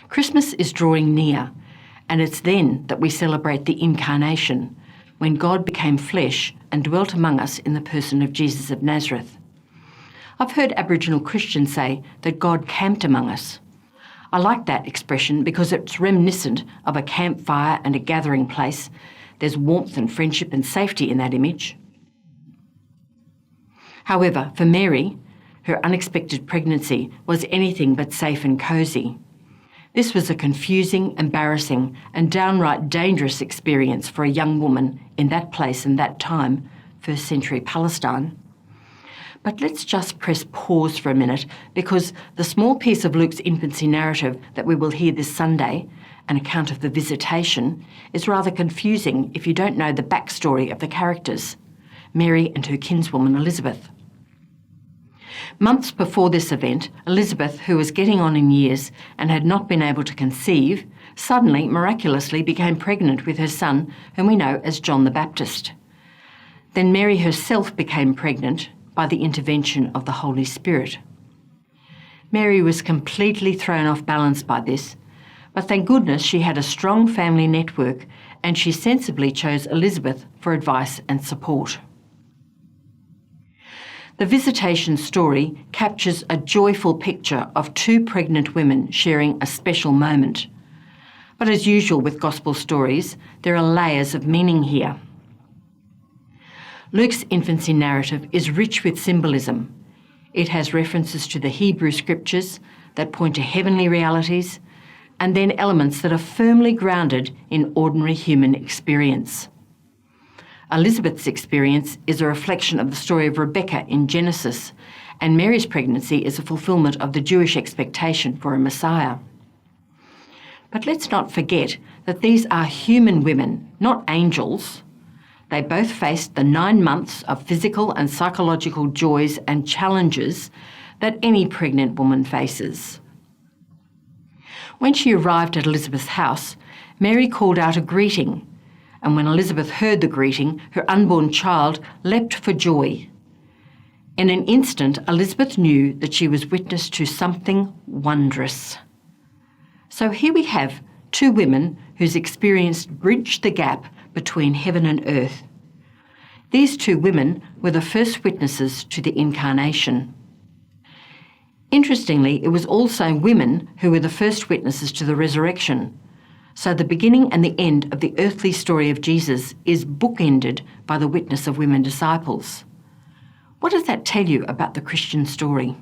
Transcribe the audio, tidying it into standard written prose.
Christmas is drawing near, and it's then that we celebrate the Incarnation, when God became flesh and dwelt among us in the person of Jesus of Nazareth. I've heard Aboriginal Christians say that God camped among us. I like that expression because it's reminiscent of a campfire and a gathering place. There's warmth and friendship and safety in that image. However, for Mary, her unexpected pregnancy was anything but safe and cosy. This was a confusing, embarrassing, and downright dangerous experience for a young woman in that place and that time, first century Palestine. But let's just press pause for a minute, because the small piece of Luke's infancy narrative that we will hear this Sunday, an account of the visitation, is rather confusing if you don't know the backstory of the characters, Mary and her kinswoman Elizabeth. Months before this event, Elizabeth, who was getting on in years and had not been able to conceive, suddenly, miraculously became pregnant with her son, whom we know as John the Baptist. Then Mary herself became pregnant by the intervention of the Holy Spirit. Mary was completely thrown off balance by this, but thank goodness she had a strong family network, and she sensibly chose Elizabeth for advice and support. The visitation story captures a joyful picture of two pregnant women sharing a special moment. But as usual with gospel stories, there are layers of meaning here. Luke's infancy narrative is rich with symbolism. It has references to the Hebrew scriptures that point to heavenly realities, and then elements that are firmly grounded in ordinary human experience. Elizabeth's experience is a reflection of the story of Rebecca in Genesis, and Mary's pregnancy is a fulfilment of the Jewish expectation for a Messiah. But let's not forget that these are human women, not angels. They both faced the 9 months of physical and psychological joys and challenges that any pregnant woman faces. When she arrived at Elizabeth's house, Mary called out a greeting, and when Elizabeth heard the greeting, her unborn child leapt for joy. In an instant, Elizabeth knew that she was witness to something wondrous. So here we have two women whose experience bridged the gap between heaven and earth. These two women were the first witnesses to the Incarnation. Interestingly, it was also women who were the first witnesses to the resurrection. So the beginning and the end of the earthly story of Jesus is bookended by the witness of women disciples. What does that tell you about the Christian story?